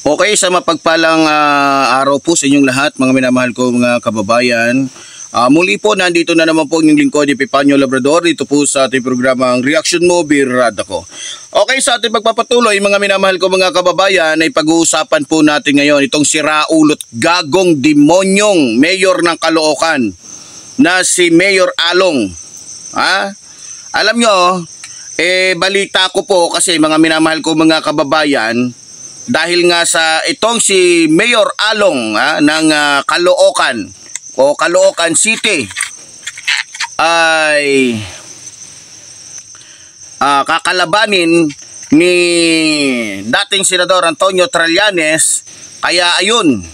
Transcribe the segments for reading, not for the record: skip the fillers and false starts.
Okay, sa mapagpalang araw po sa inyong lahat, mga minamahal ko mga kababayan. Muli po, nandito na naman po yung lingkod, Epifanio Labrador, dito po sa ating programang Reaction Mo, Birada Ko. Okay, sa ating pagpapatuloy, mga minamahal ko mga kababayan, ay pag-uusapan po natin ngayon itong siraulot gagong demonyong mayor ng Caloocan na si Mayor Along. Alam nyo, balita ko po kasi mga minamahal ko mga kababayan, dahil nga sa itong si Mayor Along ng Caloocan o Caloocan City ay kakalabanin ni dating Senador Antonio Trillanes. Kaya ayun,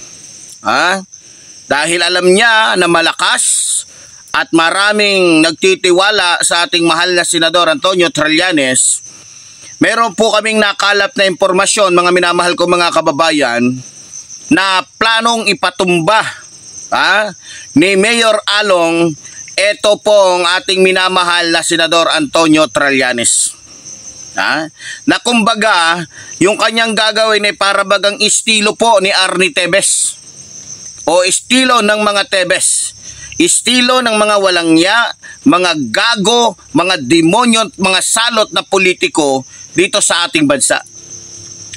dahil alam niya na malakas at maraming nagtitiwala sa ating mahal na Senador Antonio Trillanes, meron po kaming nakalap na impormasyon, mga minamahal ko mga kababayan, na planong ipatumba ni Mayor Along ito pong ating minamahal na Senador Antonio Trillanes. Na kumbaga, yung kanyang gagawin ay para bagang estilo po ni Arnie Tevez o estilo ng mga Tevez. Estilo ng mga walangya, mga gago, mga demonyo, mga salot na politiko dito sa ating bansa.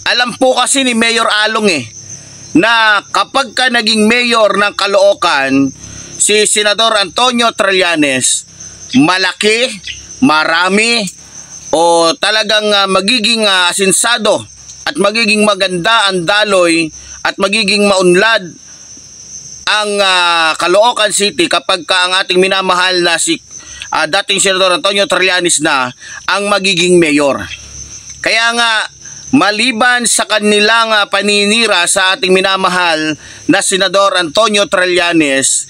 Alam po kasi ni Mayor Along na kapag ka naging mayor ng Caloocan si Senador Antonio Trillanes, malaki, marami o talagang magiging asinsado at magiging maganda ang daloy at magiging maunlad ang Caloocan City kapag ka ang ating minamahal na si dating Senador Antonio Trillanes na ang magiging mayor. Kaya nga, maliban sa kanilang paninira sa ating minamahal na Senador Antonio Trillanes,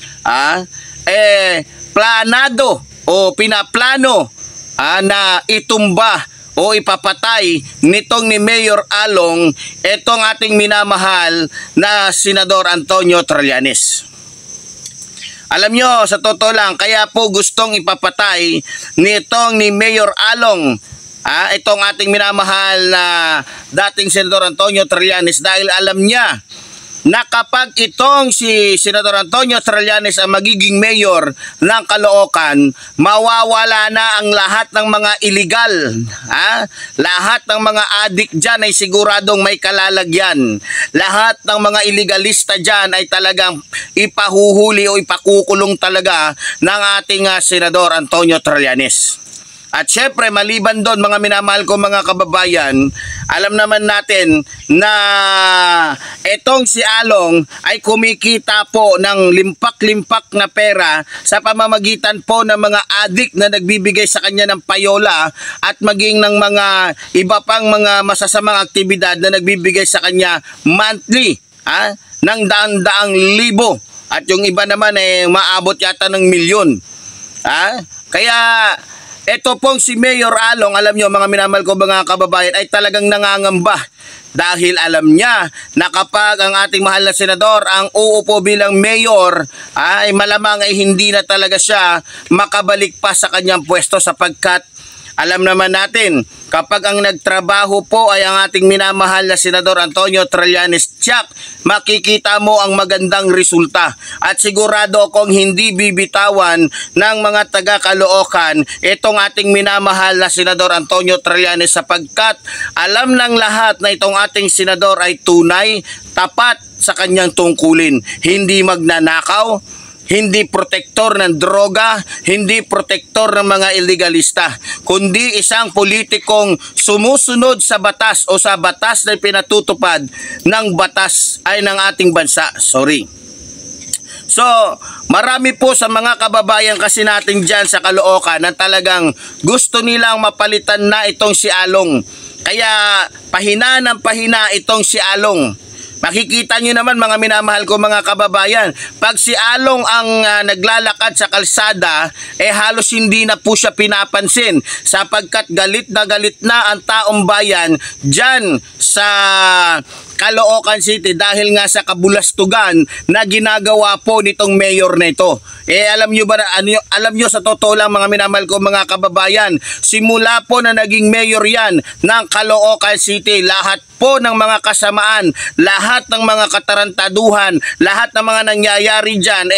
planado o pinaplano na itumba o ipapatay nitong ni Mayor Along itong ating minamahal na Senador Antonio Trillanes. Alam nyo, sa totoo lang, kaya po gustong ipapatay nitong ni Mayor Along itong ating minamahal na dating Senador Antonio Trillanes dahil alam niya na kapag itong si Senador Antonio Trillanes ang magiging mayor ng Caloocan, mawawala na ang lahat ng mga illegal. Lahat ng mga adik dyan ay siguradong may kalalagyan. Lahat ng mga illegalista dyan ay talagang ipahuhuli o ipakukulong talaga ng ating Senador Antonio Trillanes. At syempre, maliban doon mga minamahal ko mga kababayan, alam naman natin na etong si Along ay kumikita po ng limpak-limpak na pera sa pamamagitan po ng mga adik na nagbibigay sa kanya ng payola at maging ng mga iba pang mga masasamang aktibidad na nagbibigay sa kanya monthly ng daan-daang libo at yung iba naman ay maabot yata ng milyon. Kaya ito pong si Mayor Along, alam nyo mga minamahal ko mga kababayan, ay talagang nangangamba dahil alam niya na kapag ang ating mahal na senador ang uupo bilang mayor, ay malamang ay hindi na talaga siya makabalik pa sa kanyang pwesto sapagkat alam naman natin, kapag ang nagtrabaho po ay ang ating minamahal na Senador Antonio Trillanes, tiyak, makikita mo ang magandang resulta. At sigurado akong hindi bibitawan ng mga taga-Caloocan itong ating minamahal na Senador Antonio Trillanes sapagkat alam ng lahat na itong ating senador ay tunay, tapat sa kanyang tungkulin. Hindi magnanakaw, hindi protektor ng droga, hindi protektor ng mga illegalista, kundi isang politikong sumusunod sa batas o sa batas na pinatutupad ng batas ay ng ating bansa. So, marami po sa mga kababayan kasi natin dyan sa Caloocan na talagang gusto nilang mapalitan na itong si Along. Kaya pahina ng pahina itong si Along. Makikita nyo naman mga minamahal ko mga kababayan, pag si Along ang naglalakad sa kalsada, halos hindi na po siya pinapansin sapagkat galit na ang taong bayan dyan sa Caloocan City dahil nga sa kabulastugan na ginagawa po nitong mayor na ito. Alam nyo ba, alam nyo sa totoo lang mga minamahal ko mga kababayan, simula po na naging mayor yan ng Caloocan City, lahat po ng mga kasamaan, lahat ng mga katarantaduhan, lahat ng mga nangyayari dyan,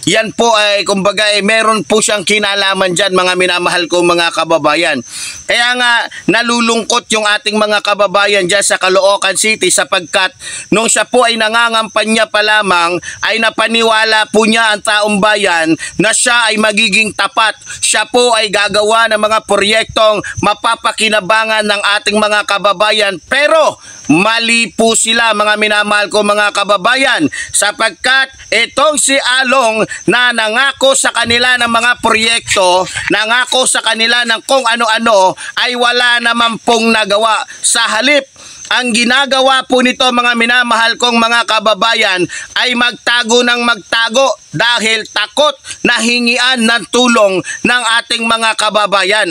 yan po ay kumbaga meron po siyang kinalaman dyan mga minamahal ko mga kababayan. Kaya nga nalulungkot yung ating mga kababayan dyan sa Caloocan City sapagkat nung siya po ay nangangampanya pa lamang ay napaniwala po niya ang taong bayan na siya ay magiging tapat. Siya po ay gagawa ng mga proyektong mapapakinabangan ng ating mga kababayan, pero mali po sila mga minamahal ko mga kababayan sapagkat itong si Along na nangako sa kanila ng mga proyekto, nangako sa kanila ng kung ano-ano ay wala naman pong nagawa. Sa halip, ang ginagawa po nito mga minamahal kong mga kababayan ay magtago ng magtago dahil takot na hingian ng tulong ng ating mga kababayan.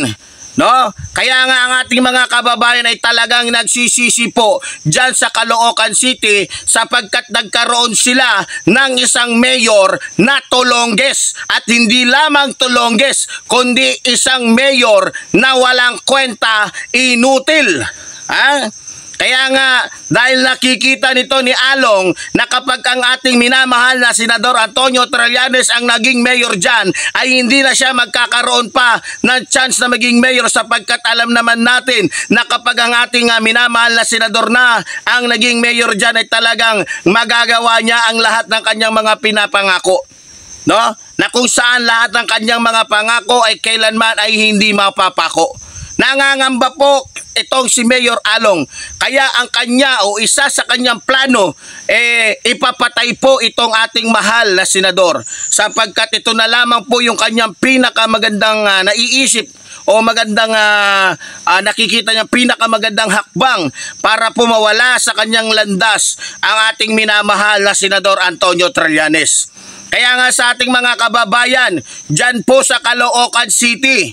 No? Kaya nga ang ating mga kababayan ay talagang nagsisisi po dyan sa Caloocan City sapagkat nagkaroon sila ng isang mayor na tulongges at hindi lamang tulongges kundi isang mayor na walang kwenta, inutil. Kaya nga, dahil nakikita nito ni Along na kapag ang ating minamahal na Senador Antonio Trillanes ang naging mayor dyan, ay hindi na siya magkakaroon pa ng chance na maging mayor sapagkat alam naman natin na kapag ang ating minamahal na senador na ang naging mayor dyan ay talagang magagawa niya ang lahat ng kanyang mga pinapangako. No? Na kung saan lahat ng kanyang mga pangako ay kailanman ay hindi mapapako. Nangangamba po itong si Mayor Along. Kaya ang kanya o isa sa kanyang plano, ipapatay po itong ating mahal na senador. Sapagkat ito na lamang po yung kanyang pinakamagandang naiisip o magandang nakikita niya pinakamagandang hakbang para po mawala sa kanyang landas ang ating minamahal na Senador Antonio Trillanes. Kaya nga sa ating mga kababayan, dyan po sa Caloocan City,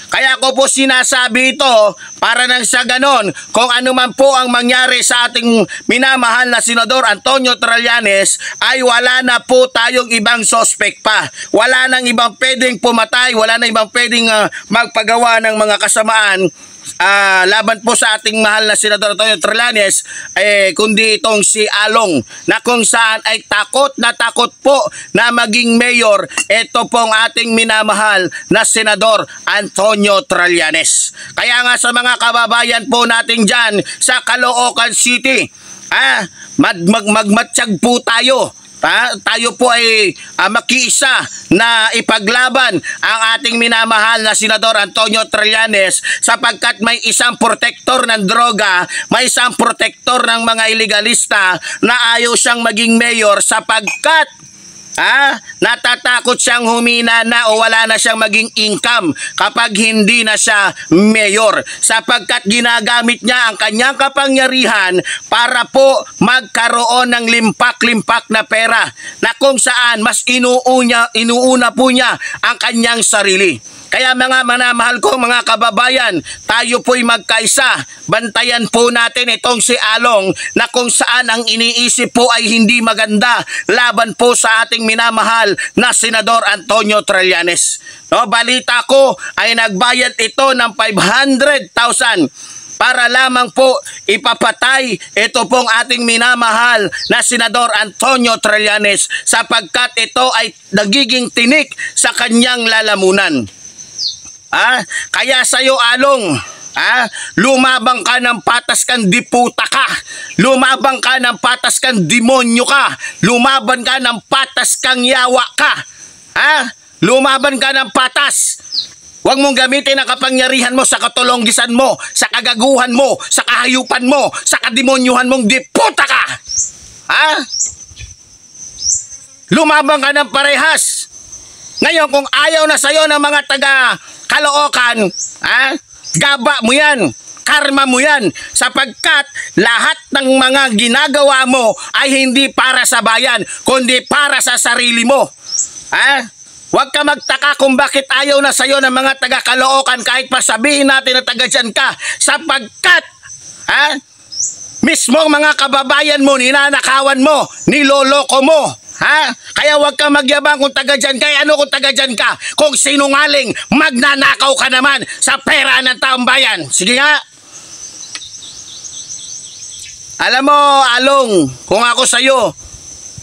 kaya ko po sinasabi ito para nang sa ganon, kung ano man po ang mangyari sa ating minamahal na Senador Antonio Trillanes, ay wala na po tayong ibang suspect pa. Wala nang ibang pwedeng pumatay, wala nang ibang pwedeng magpagawa ng mga kasamaan laban po sa ating mahal na Senador Antonio Trillanes, kundi itong si Along na kung saan ay takot po na maging mayor ito pong ating minamahal na Senador Antonio Trillanes. Kaya nga sa mga kababayan po natin dyan sa Caloocan City, magmatsyag po tayo. Tayo po ay makiisa na ipaglaban ang ating minamahal na Senador Antonio Trillanes sapagkat may isang protektor ng droga, may isang protektor ng mga ilegalista na ayaw siyang maging mayor sapagkat natatakot siyang humina na o wala na siyang maging income kapag hindi na siya mayor sapagkat ginagamit niya ang kanyang kapangyarihan para po magkaroon ng limpak-limpak na pera na kung saan mas inuuna po niya ang kanyang sarili. Kaya mga manamahal ko mga kababayan, tayo po'y magkaisa. Bantayan po natin itong si Along na kung saan ang iniisip po ay hindi maganda laban po sa ating minamahal na Senador Antonio Trillanes. No, balita ko ay nagbayad ito ng 500,000 para lamang po ipapatay ito pong ating minamahal na Senador Antonio Trillanes sapagkat ito ay nagiging tinik sa kanyang lalamunan. Kaya sa'yo Along, lumabang ka ng patas kang diputa ka, lumabang ka ng patas kang demonyo ka, lumaban ka ng patas kang yawa ka, lumaban ka ng patas. Huwag mong gamitin ang kapangyarihan mo sa katulonggisan mo, sa kagaguhan mo, sa kahayupan mo, sa kademonyuhan mong diputa ka. Lumabang ka ng parehas. Ngayon kung ayaw na sa'yo ng mga taga Caloocan, gaba mo yan. karma mo yan sapagkat lahat ng mga ginagawa mo ay hindi para sa bayan kundi para sa sarili mo. Huwag ka magtaka kung bakit ayaw na sa'yo ng mga taga-Caloocan kahit pa sabihin natin na taga dyan ka sapagkat mismong mga kababayan mo ninanakawan mo, niloloko mo. Kaya huwag ka magyabang kung taga dyan ka. Ano kung taga dyan ka? Kung sinungaling, magnanakaw ka naman sa pera ng taong bayan. Sige nga. Alam mo, Along, kung ako sa'yo,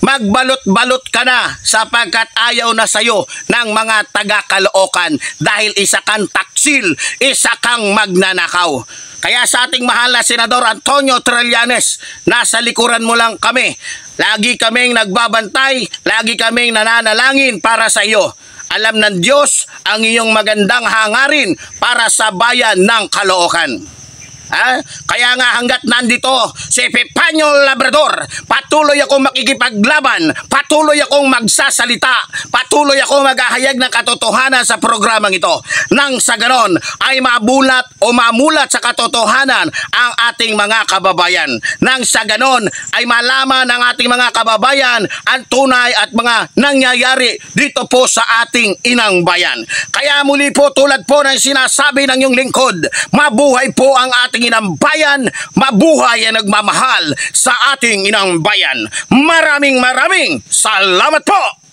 magbalot-balot ka na sapagkat ayaw na sa'yo ng mga taga-Caloocan dahil isa kang taksil, isa kang magnanakaw. Kaya sa ating mahal na Senador Antonio Trillanes, nasa likuran mo lang kami. Lagi kaming nagbabantay, lagi kaming nananalangin para sa iyo. Alam ng Diyos ang iyong magandang hangarin para sa bayan ng Caloocan. Kaya nga hanggat nandito si Epifanio Labrador, patuloy akong makikipaglaban, patuloy akong magsasalita, patuloy akong maghahayag ng katotohanan sa programang ito. Nang sa ganon ay mabulat o mamulat sa katotohanan ang ating mga kababayan. Nang sa ganon ay malaman ng ating mga kababayan ang tunay at mga nangyayari dito po sa ating inang bayan. Kaya muli po tulad po ng sinasabi ng iyong lingkod, mabuhay po ang ating inang bayan, mabuhay ang nagmamahal sa ating inang bayan. Maraming salamat po!